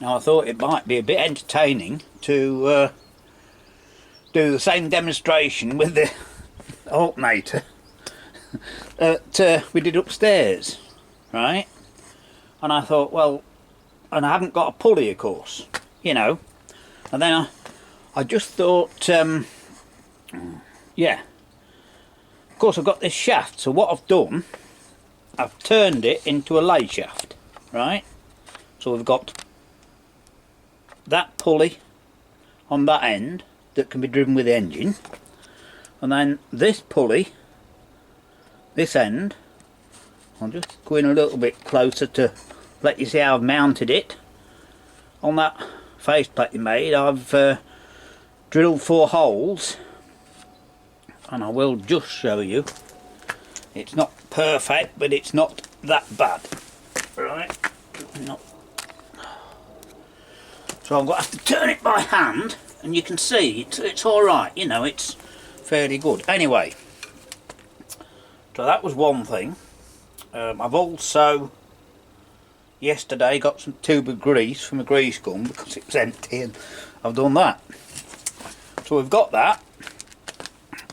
Now I thought it might be a bit entertaining to do the same demonstration with the alternator that we did upstairs, right? And I thought, well, and I haven't got a pulley, of course, you know. And then I just thought, yeah, of course I've got this shaft, so what I've done, I've turned it into a Layshaft, right? So we've got that pulley on that end that can be driven with the engine, and then this pulley, this end, I'll just go in a little bit closer to let you see how I've mounted it. On that faceplate you made, I've drilled 4 holes, and I will just show you. It's not perfect, but it's not that bad, right? Not. So I'm going to have to turn it by hand, and you can see it's all right. You know, it's fairly good. Anyway, so that was one thing. I've also yesterday got some tube of grease from a grease gun because it was empty, and I've done that. So we've got that,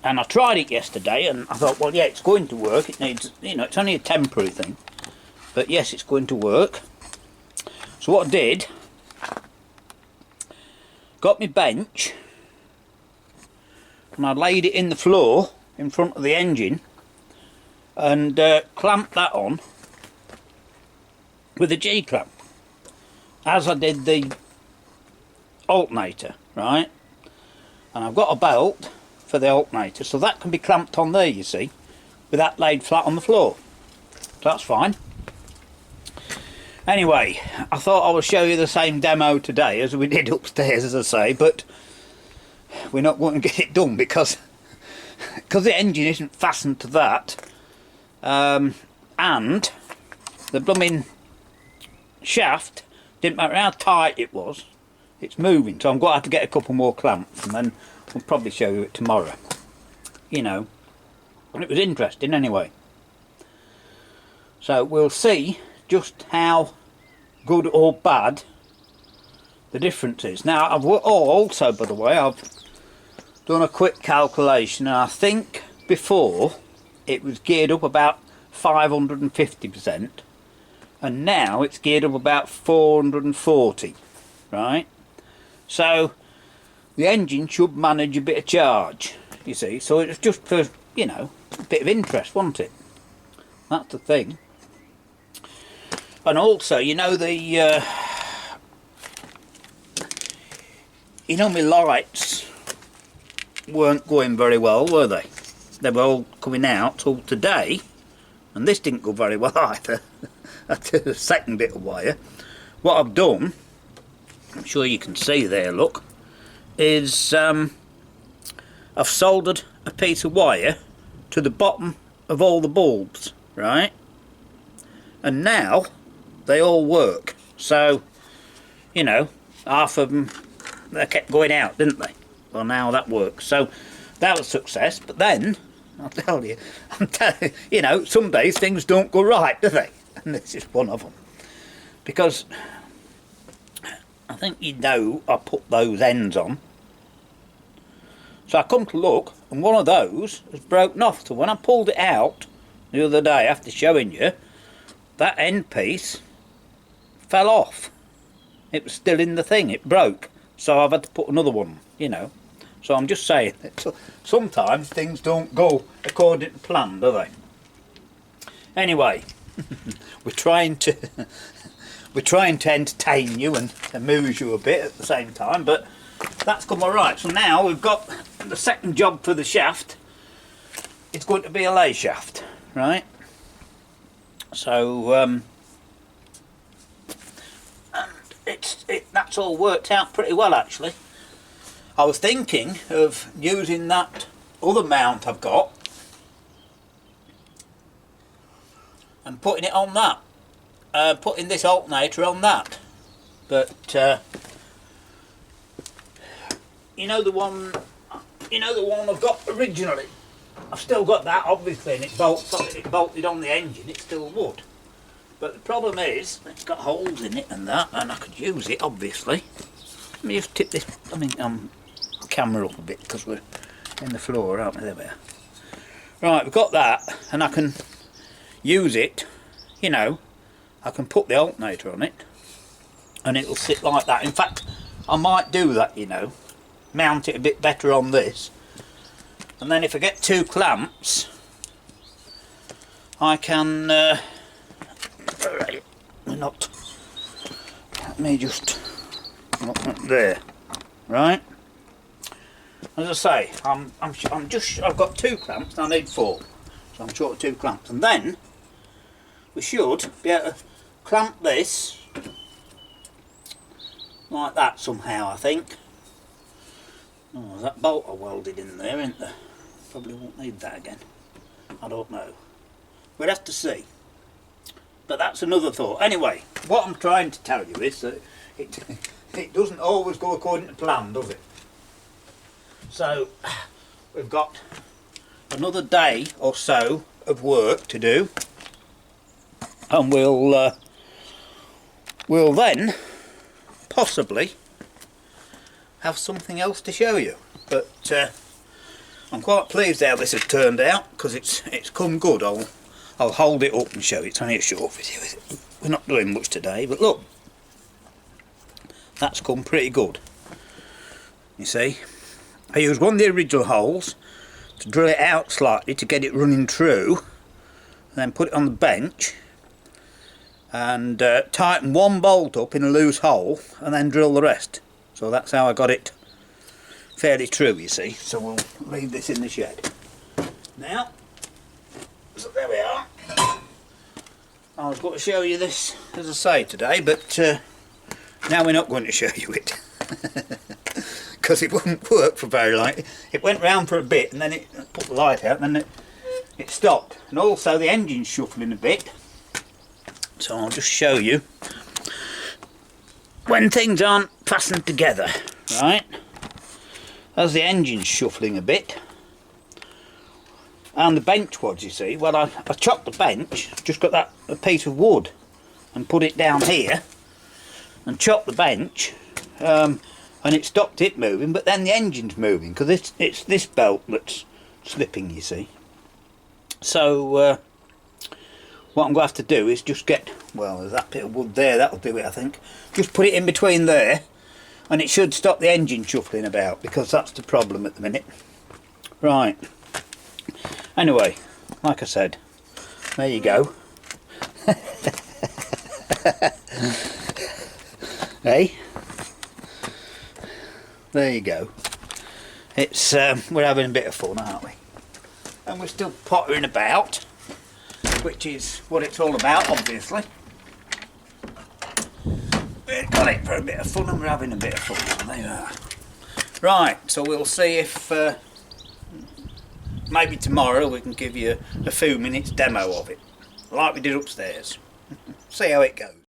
and I tried it yesterday, and I thought, well, yeah, it's going to work. It needs, you know, it's only a temporary thing, but yes, it's going to work. So what I did, got my bench, and I laid it in the floor in front of the engine, and clamped that on with a G-clamp, as I did the alternator, right? And I've got a belt for the alternator, so that can be clamped on there, you see, with that laid flat on the floor. So that's fine. Anyway, I thought I would show you the same demo today as we did upstairs, as I say, but we're not going to get it done because the engine isn't fastened to that, and the blooming shaft, didn't matter how tight it was, it's moving, so I'm going to have to get a couple more clamps, and then I'll probably show you it tomorrow, you know. And it was interesting anyway, so we'll see just how good or bad the difference is. Now I've also, by the way, I've done a quick calculation, and I think before it was geared up about 550%, and now it's geared up about 440, right? So the engine should manage a bit of charge, you see, so it's just for, you know, a bit of interest, wasn't it? That's the thing. And also, you know, my lights weren't going very well, were they? They were all coming out till today, and this didn't go very well either. That's the second bit of wire. What I've done, I'm sure you can see there, look, is I've soldered a piece of wire to the bottom of all the bulbs, right? And now they all work. So, you know, half of them, they kept going out, didn't they? Well, now that works. So that was a success. But then, I'll tell you, you know, some days things don't go right, do they? And this is one of them. Because I think you know I put those ends on. So I come to look, and one of those has broken off. So when I pulled it out the other day after showing you, that end piece fell off. It was still in the thing, it broke. So I've had to put another one, you know. So I'm just saying that sometimes things don't go according to plan, do they? Anyway, we're trying to entertain you and amuse you a bit at the same time, but that's come alright. So now we've got the second job for the shaft. It's going to be a Layshaft, right? So and that's all worked out pretty well, actually. I was thinking of using that other mount I've got and putting it on that, putting this alternator on that, but you know the one I've got originally, I've still got that obviously, and it bolted on the engine, it's still wood. But the problem is, it's got holes in it and that, and I could use it, obviously. Let me just tip this camera up a bit, because we're in the floor, aren't we? There we are. Right, we've got that, and I can use it, you know, I can put the alternator on it, and it'll sit like that. In fact, I might do that, you know, mount it a bit better on this, and then if I get 2 clamps, I can, let me just, there, right? As I say, I've got 2 clamps, and I need 4, so I'm short of 2 clamps, and then we should be able to clamp this like that somehow, I think. Oh, there's that bolt I welded in there, isn't there? Probably won't need that again. I don't know. We'd have to see. But that's another thought. Anyway, what I'm trying to tell you is that it doesn't always go according to plan, does it? So, we've got another day or so of work to do, and we'll then possibly have something else to show you. But I'm quite pleased how this has turned out, because it's come good. I'll hold it up and show you. It's only a short video, is it? We're not doing much today, but look, that's come pretty good. You see, I used one of the original holes to drill it out slightly to get it running true, and then put it on the bench and tighten one bolt up in a loose hole and then drill the rest. So that's how I got it fairly true, you see. So we'll leave this in the shed. Now, so there we are. I was going to show you this, as I say, today, but now we're not going to show you it. Because it wouldn't work for very long. It went round for a bit, and then it put the light out, and then it stopped. And also the engine's shuffling a bit. So I'll just show you when things aren't fastened together, right? As the engine's shuffling a bit, and the bench was, you see, well, I chopped the bench, just got that a piece of wood and put it down here and chopped the bench, and it stopped it moving, but then the engine's moving, because it's this belt that's slipping, you see. So what I'm going to have to do is just get, well, there's that bit of wood there, that'll do it, I think. Just put it in between there, and it should stop the engine shuffling about, because that's the problem at the minute. Right. Anyway, like I said, there you go. Hey? There you go. It's we're having a bit of fun, aren't we? And we're still pottering about, which is what it's all about, obviously. We've got it for a bit of fun, and we're having a bit of fun. There you are. Right, so we'll see if maybe tomorrow we can give you a few minutes demo of it, like we did upstairs. See how it goes.